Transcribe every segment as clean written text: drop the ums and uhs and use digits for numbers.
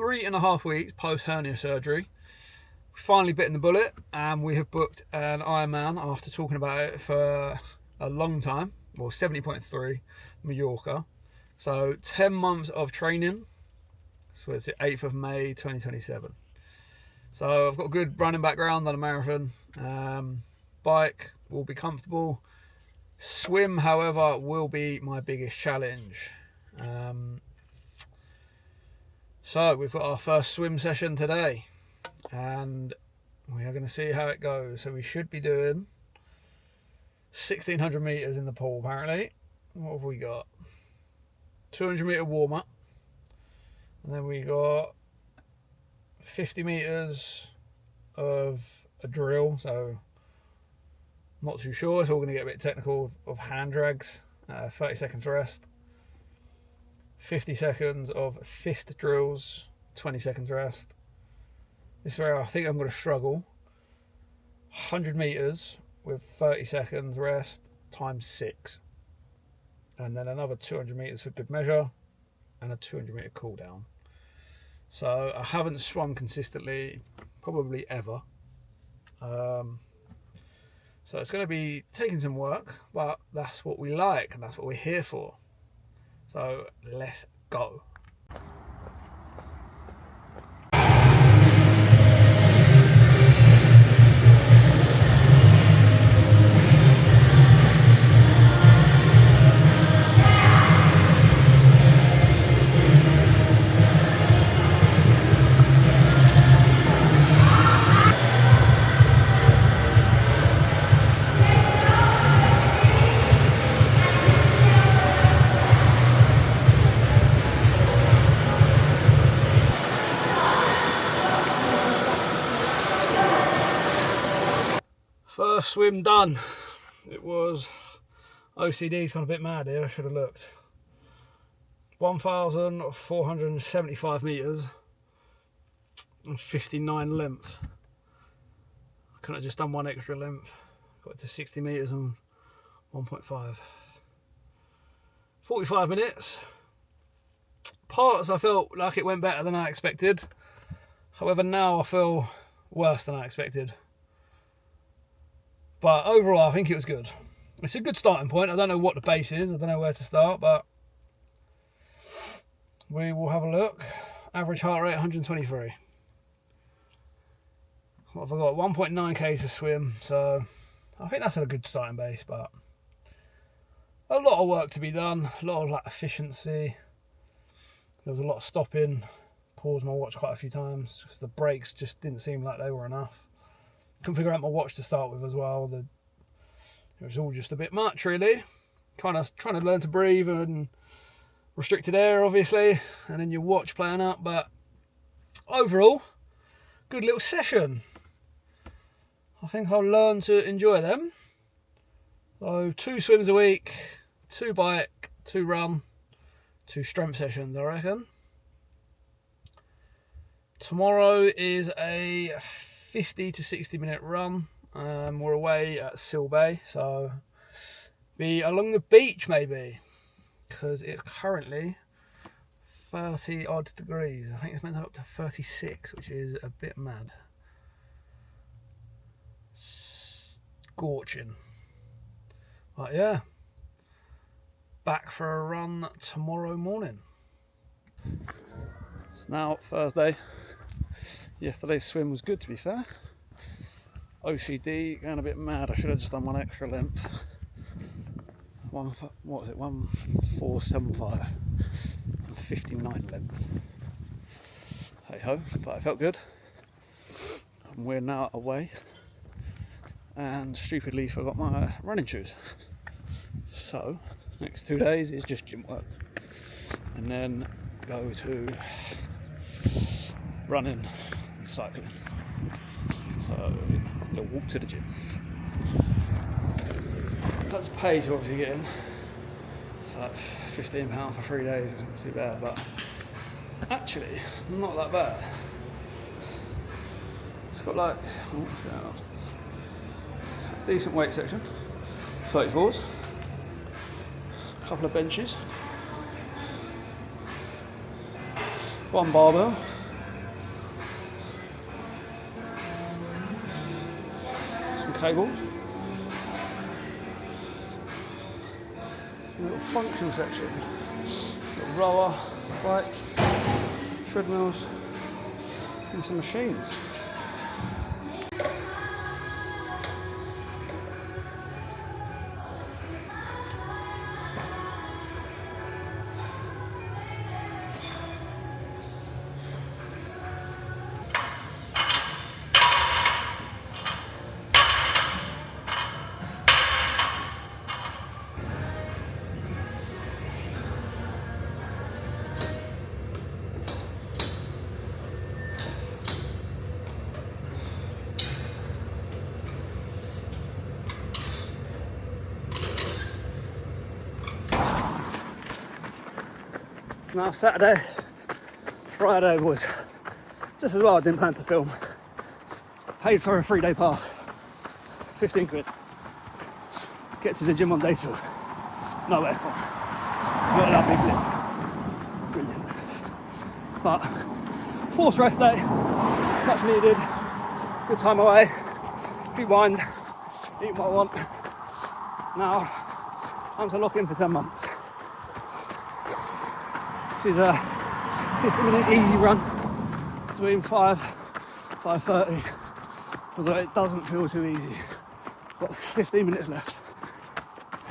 3.5 weeks post hernia surgery. Finally bitten the bullet, and we have booked an Ironman after talking about it for a long time. Well, 70.3 Mallorca. So 10 months of training. So it's the 8th of May 2027. So I've got a good running background on a marathon. Bike will be comfortable. Swim, however, will be my biggest challenge. So we've got our first swim session today, and we are going to see how it goes. So we should be doing 1,600 meters in the pool apparently. What have we got? 200 meter warm up, and then we got 50 meters of a drill. So not too sure, it's all going to get a bit technical, of hand drags, 30 seconds rest, 50 seconds of fist drills, 20 seconds rest. This is where I think I'm going to struggle. 100 meters with 30 seconds rest times 6. And then another 200 meters for good measure, and a 200 meter cool down. So I haven't swum consistently, probably ever. So it's going to be taking some work, but that's what we like and that's what we're here for. So let's go. First swim done. It was, OCD's gone a bit mad here, I should have looked. 1,475 meters and 59 lengths. I couldn't have just done one extra length. Got to 60 meters and 1.5. 45 minutes. Parts I felt like it went better than I expected. However, now I feel worse than I expected. But overall, I think it was good. It's a good starting point. I don't know what the base is. I don't know where to start, but we will have a look. Average heart rate, 123. What have I got? 1.9 k's to swim. So I think that's a good starting base, but a lot of work to be done. A lot of like efficiency. There was a lot of stopping. Paused my watch quite a few times because the brakes just didn't seem like they were enough. Couldn't figure out my watch to start with as well. It was all just a bit much, really. Trying to learn to breathe and restricted air, obviously, and then your watch playing up. But overall, good little session. I think I'll learn to enjoy them. So 2 swims a week, 2 bike, 2 run, 2 strength sessions, I reckon. Tomorrow is a 50 to 60 minute run. We're away at Seal Bay, so be along the beach maybe, because it's currently 30 odd degrees. I think it's meant to up to 36, which is a bit mad. Scorching. But yeah, back for a run tomorrow morning. It's now Thursday. Yesterday's swim was good, to be fair. OCD going a bit mad. I should have just done one extra length. What was it? 1,475 and 59 lengths. Hey ho, but I felt good. And we're now away. And stupidly forgot my running shoes. So next 2 days is just gym work, and then go to running and cycling. So a little walk to the gym. That's pay to obviously get in. It's like £15 for 3 days, which isn't too bad, but actually not that bad. It's got like decent weight section, 34s, a couple of benches, 1 barbell, cables. A little functional section. Little rower, bike, treadmills, and some machines. It's now Saturday. Friday was just as well. I didn't plan to film. Paid for a 3-day pass, 15 quid. Get to the gym on day 2. No aircon. Not that big lift. Brilliant. But forced rest day, much needed. Good time away. Few wines, eat what I want. Now, time to lock in for 10 months. This is a 50-minute easy run between 5:30. Although it doesn't feel too easy. Got 15 minutes left.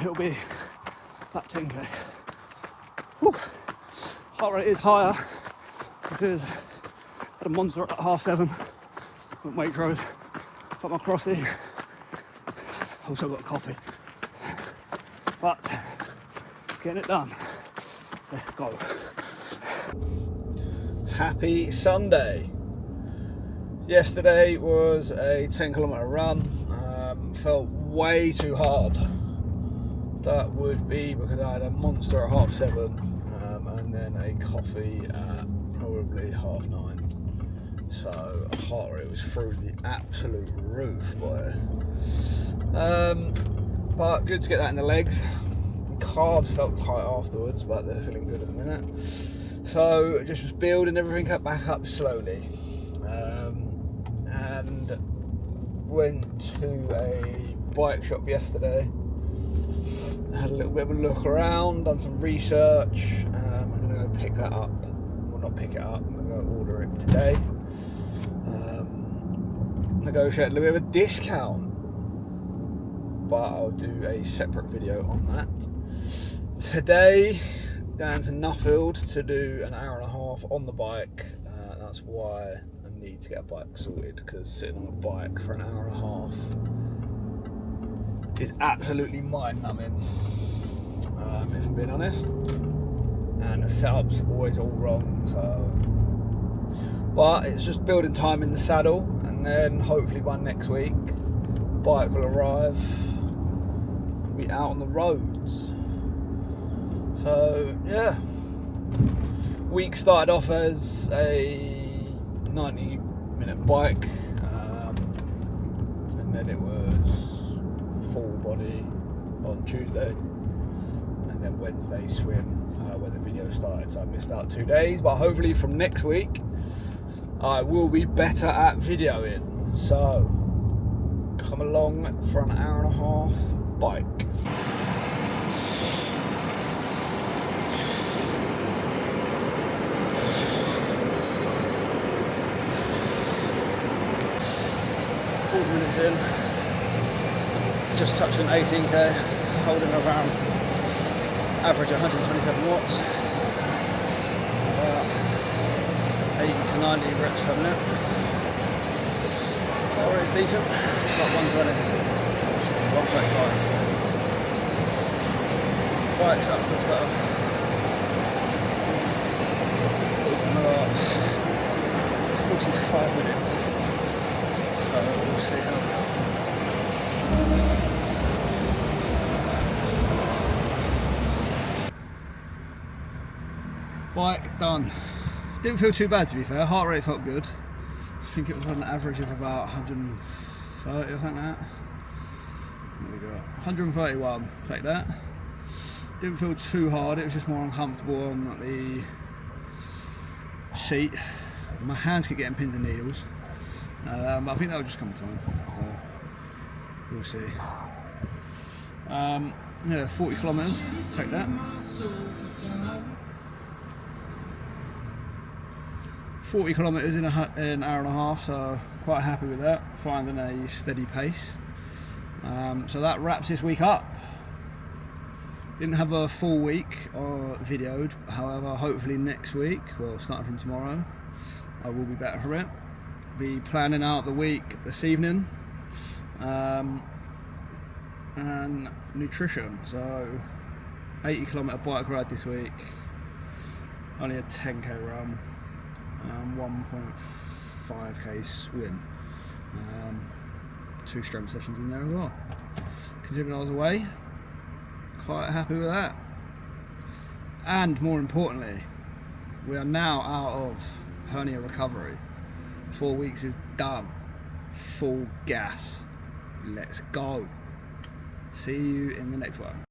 It'll be about 10k. Whew. Heart rate is higher because I had a monster at 7:30 at Waitrose. Got my crossy. Also got coffee. But getting it done. Let's go. Happy Sunday. Yesterday was a 10-kilometer run. Felt way too hard. That would be because I had a monster at 7:30 and then a coffee at probably 9:30. So heart rate was through the absolute roof, boy. But good to get that in the legs. Calves felt tight afterwards, but they're feeling good at the minute. So just was building everything back up slowly. And went to a bike shop yesterday. Had a little bit of a look around, done some research. I'm going to go pick that up. Well, not pick it up, I'm going to go order it today. Negotiate a little bit of a discount, but I'll do a separate video on that. Today, down to Nuffield to do an hour and a half on the bike. That's why I need to get a bike sorted, because sitting on a bike for an hour and a half is absolutely mind-numbing, if I'm being honest. And the setup's always all wrong, so. But it's just building time in the saddle, and then hopefully by next week, bike will arrive and be out on the roads. So yeah, week started off as a 90-minute bike, and then it was full body on Tuesday, and then Wednesday swim, where the video started. So I missed out 2 days, but hopefully from next week I will be better at videoing. So come along for an hour and a half bike. Minutes in, just touching 18k, holding around average 127 watts, about 80 to 90 reps per minute. Power rate's decent, about 120, it's 135. Bike's up, that's better. About 45 minutes. We'll see how. Bike done. Didn't feel too bad, to be fair. Heart rate felt good. I think it was on an average of about 130 or something like that. What we got? 131. Take that. Didn't feel too hard. It was just more uncomfortable on the seat. My hands kept getting pins and needles. But I think that will just come to time. So We'll see. Yeah, 40 kilometres, take that. 40 kilometres in an hour and a half, so quite happy with that, finding a steady pace. So that wraps this week up. Didn't have a full week videoed, however, hopefully next week, well, starting from tomorrow, I will be better for it. Be planning out the week this evening, and nutrition. So 80 kilometre bike ride this week, only a 10k run, 1.5k swim, 2 strength sessions in there as well. Considering I was away, quite happy with that. And more importantly, we are now out of hernia recovery. 4 weeks is done. Full gas. Let's go. See you in the next one.